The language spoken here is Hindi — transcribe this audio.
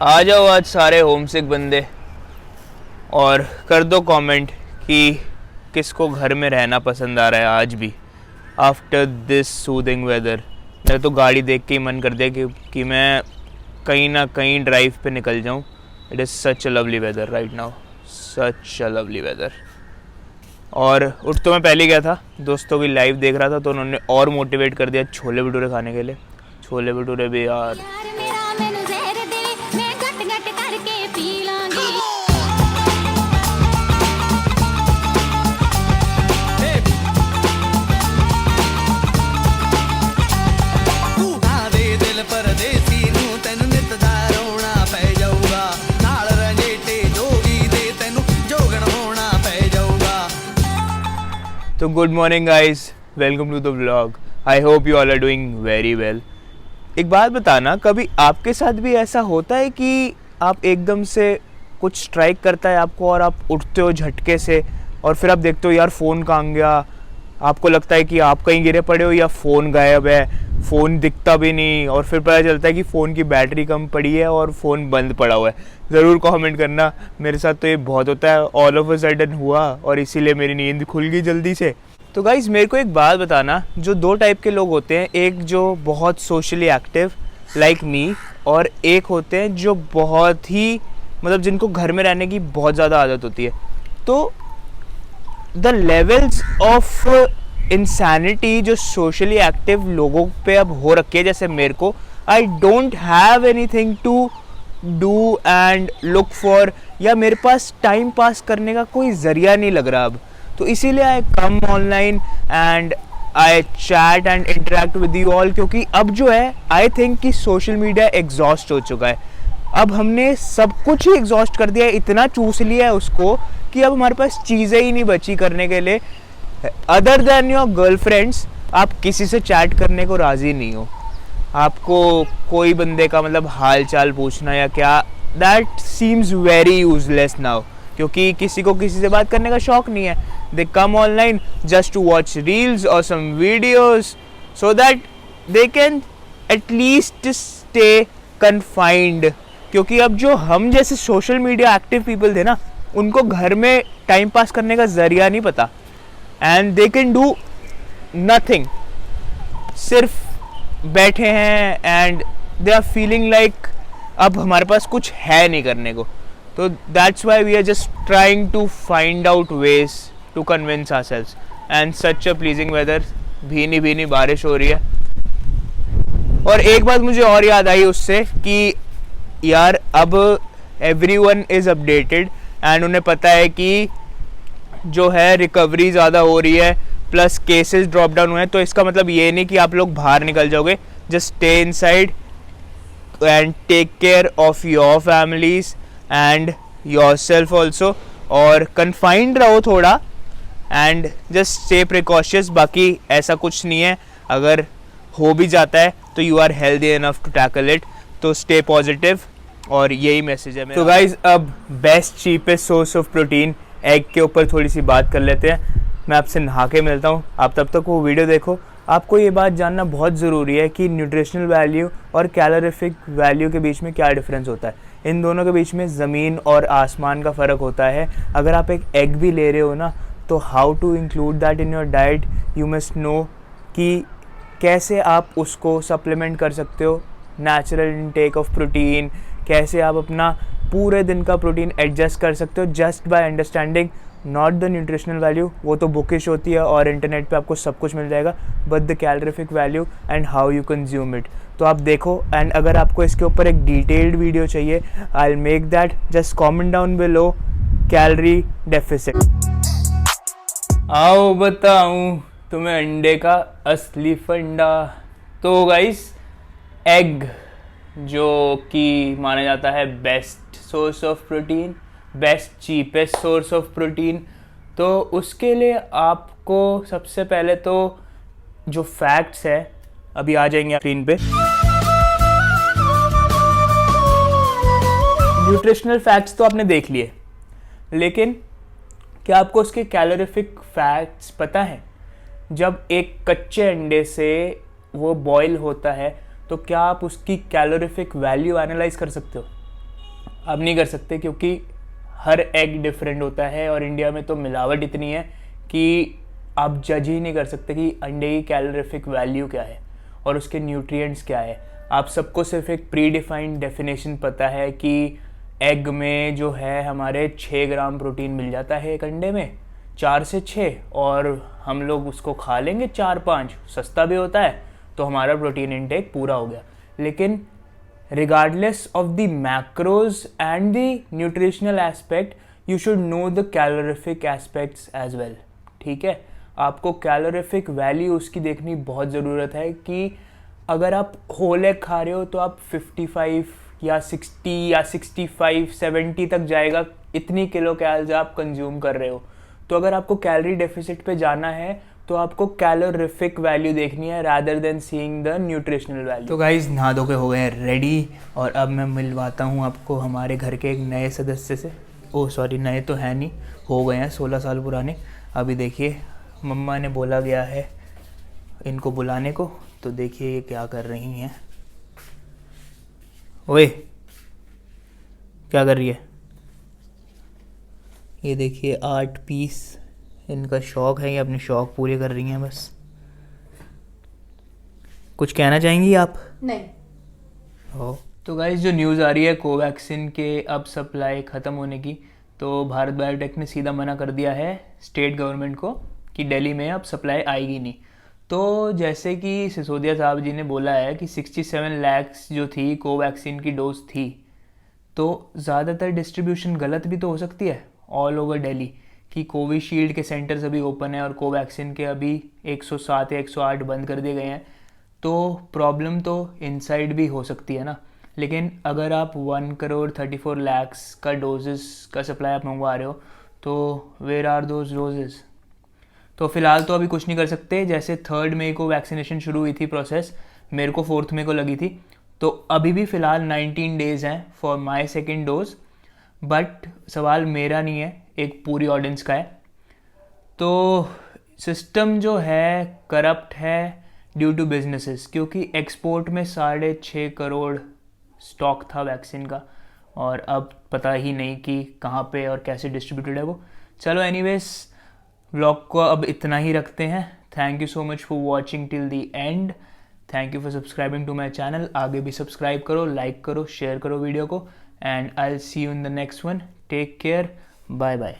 आ जाओ आज सारे होमसिक बंदे और कर दो कमेंट कि किसको घर में रहना पसंद आ रहा है आज भी आफ्टर दिस सूदिंग वेदर। मेरा तो गाड़ी देख के ही मन कर दिया कि मैं कहीं ना कहीं ड्राइव पे निकल जाऊं। It is such a lovely weather right now, such a lovely weather. और उठ तो मैं पहले गया था, दोस्तों की लाइव देख रहा था तो उन्होंने और मोटिवेट कर दिया छोले भटूरे खाने के लिए। छोले भटूरे भी यार तो good morning guys, welcome to the vlog. I hope you all are doing very well. एक बात बताना, कभी आपके साथ भी ऐसा होता है कि आप एकदम से कुछ स्ट्राइक करता है आपको और आप उठते हो झटके से और फिर आप देखते हो यार फ़ोन कहाँ गया। आपको लगता है कि आप कहीं गिरे पड़े हो या फ़ोन गायब है, फ़ोन दिखता भी नहीं, और फिर पता चलता है कि फ़ोन की बैटरी कम पड़ी है और फ़ोन बंद पड़ा हुआ है। ज़रूर कमेंट करना, मेरे साथ तो ये बहुत होता है, ऑल ऑफ अ सडन हुआ और इसीलिए मेरी नींद खुल गई जल्दी से। तो गाइज़ मेरे को एक बात बताना, जो दो टाइप के लोग होते हैं, एक जो बहुत सोशली एक्टिव लाइक मी और एक होते हैं जो बहुत ही मतलब जिनको घर में रहने की बहुत ज़्यादा आदत होती है। तो द लेवल्स ऑफ इंसैनिटी जो सोशली एक्टिव लोगों पे अब हो रखी है, जैसे मेरे को, I don't have anything to do and look for, या मेरे पास टाइम पास करने का कोई ज़रिया नहीं लग रहा अब। तो इसीलिए I come online and I chat and interact with you all, क्योंकि अब जो है आई थिंक कि सोशल मीडिया एग्जॉस्ट हो चुका है। अब हमने सब कुछ ही एग्जॉस्ट कर दिया है, इतना चूस लिया है उसको कि अब हमारे पास चीज़ें ही नहीं बची करने के लिए। अदर देन योर गर्लफ्रेंड्स, आप किसी से चैट करने को राज़ी नहीं हो। आपको कोई बंदे का मतलब हाल चाल पूछना या क्या, that seems very useless now, क्योंकि किसी को किसी से बात करने का शौक नहीं है। They come online just to watch reels और some videos so that they can at least stay confined. क्योंकि अब जो हम जैसे सोशल मीडिया एक्टिव पीपल थे ना, उनको घर में टाइम पास करने का ज़रिया नहीं पता and they can do nothing, सिर्फ बैठे हैं and they are feeling like अब हमारे पास कुछ है नहीं करने को। तो that's why we are just trying to find out ways to convince ourselves and such a pleasing weather. भीनी भीनी बारिश हो रही है। और एक बात मुझे और याद आई उससे कि यार अब एवरीवन इज़ अपडेटेड एंड उन्हें पता है कि जो है रिकवरी ज़्यादा हो रही है, प्लस केसेस ड्रॉप डाउन हुए हैं। तो इसका मतलब ये नहीं कि आप लोग बाहर निकल जाओगे, just stay inside and take care of your families and yourself also, और कन्फाइंड रहो थोड़ा एंड जस्ट स्टे प्रिकॉशियस। बाकी ऐसा कुछ नहीं है, अगर हो भी जाता है तो you are healthy enough to tackle it. तो स्टे पॉजिटिव और यही मैसेज है मेरा। तो गाइज अब best cheapest source of protein egg के ऊपर थोड़ी सी बात कर लेते हैं। मैं आपसे नहा के मिलता हूँ, आप तब तक वो वीडियो देखो। आपको ये बात जानना बहुत ज़रूरी है कि न्यूट्रिशनल वैल्यू और कैलोरीफिक वैल्यू के बीच में क्या डिफरेंस होता है। इन दोनों के बीच में ज़मीन और आसमान का फ़र्क होता है। अगर आप एक एग भी ले रहे हो ना, तो how to include that in your diet, you must know कि कैसे आप उसको सप्लीमेंट कर सकते हो, नेचुरल इनटेक ऑफ प्रोटीन, कैसे आप अपना पूरे दिन का प्रोटीन एडजस्ट कर सकते हो just by understanding not the nutritional value. वो तो बुकिश होती है और इंटरनेट पे आपको सब कुछ मिल जाएगा, but the calorific value and how you consume it. तो आप देखो, एंड अगर आपको इसके ऊपर एक डिटेल्ड वीडियो चाहिए, I will make that, just comment down below calorie deficit. आओ बताऊं तुम्हें अंडे का असली फंडा। तो गाइस एग जो कि माना जाता है best source of protein, best cheapest source of protein, तो उसके लिए आपको सबसे पहले तो जो फैक्ट्स है अभी आ जाएंगे स्क्रीन पे। न्यूट्रिशनल फैक्ट्स तो आपने देख लिए, लेकिन क्या आपको उसके कैलोरीफिक फैक्ट्स पता है? जब एक कच्चे अंडे से वो बॉयल होता है तो क्या आप उसकी कैलोरीफिक वैल्यू एनालाइज कर सकते हो? आप नहीं कर सकते, क्योंकि हर एग डिफरेंट होता है और इंडिया में तो मिलावट इतनी है कि आप जज ही नहीं कर सकते कि अंडे की कैलोरीफिक वैल्यू क्या है और उसके न्यूट्रिएंट्स क्या है। आप सबको सिर्फ एक प्री डिफाइंड डेफिनेशन पता है कि एग में जो है हमारे 6 ग्राम प्रोटीन मिल जाता है एक अंडे में, 4 से 6, और हम लोग उसको खा लेंगे 4-5, सस्ता भी होता है, तो हमारा प्रोटीन इनटेक पूरा हो गया। लेकिन regardless of the macros and the nutritional aspect, you should know the calorific aspects as well। ठीक है, आपको कैलोरीफिक वैल्यू उसकी देखनी बहुत ज़रूरत है कि अगर आप होल एग खा रहे हो तो आप 55 या 60 या 65 70 तक जाएगा, इतनी किलो कैलोरीज आप कंज्यूम कर रहे हो। तो अगर आपको कैलोरी डेफिसिट पे जाना है तो आपको कैलोरीफिक वैल्यू देखनी है rather than seeing the nutritional value. तो गाइस नहा धो के हो गए हैं रेडी, और अब मैं मिलवाता हूँ आपको हमारे घर के एक नए सदस्य से। ओह सॉरी, नए तो हैं नहीं, हो गए हैं 16 साल पुराने। अभी देखिए मम्मा ने बोला गया है इनको बुलाने को, तो देखिए ये क्या कर रही हैं। ओए क्या कर रही है? ये देखिए आर्ट पीस, इनका शौक़ है, ये अपने शौक़ पूरे कर रही हैं बस। कुछ कहना चाहेंगी आप? नहीं। हो तो गाइस जो न्यूज़ आ रही है कोवैक्सिन के अब सप्लाई ख़त्म होने की, तो भारत बायोटेक ने सीधा मना कर दिया है स्टेट गवर्नमेंट को कि दिल्ली में अब सप्लाई आएगी नहीं। तो जैसे कि सिसोदिया साहब जी ने बोला है कि 67 लाख जो थी कोवैक्सिन की डोज थी, तो ज़्यादातर डिस्ट्रीब्यूशन गलत भी तो हो सकती है ऑल ओवर दिल्ली, कि कोविशील्ड के सेंटर्स अभी ओपन है और कोवैक्सिन के अभी 107 या 108 बंद कर दिए गए हैं। तो प्रॉब्लम तो इनसाइड भी हो सकती है ना। लेकिन अगर आप 1,34,00,000 का डोजेस का सप्लाई आप मंगवा रहे हो, तो वेयर आर दोज डोजेस? तो फ़िलहाल तो अभी कुछ नहीं कर सकते। जैसे 3 मई को वैक्सीनेशन शुरू हुई थी प्रोसेस, मेरे को 4 मई को लगी थी, तो अभी भी फ़िलहाल 19 डेज़ हैं for my second dose. But सवाल मेरा नहीं है, एक पूरी ऑडियंस का है। तो सिस्टम जो है करप्ट है ड्यू टू बिजनेसेस, क्योंकि एक्सपोर्ट में 6.5 करोड़ स्टॉक था वैक्सीन का, और अब पता ही नहीं कि कहाँ पे और कैसे डिस्ट्रीब्यूटेड है वो। चलो एनीवेज, व्लॉग को अब इतना ही रखते हैं। Thank you so much for watching till the end. Thank you for subscribing to my channel. आगे भी सब्सक्राइब करो, लाइक करो, शेयर करो वीडियो को, and I'll see you in the next one. Take care. Bye bye.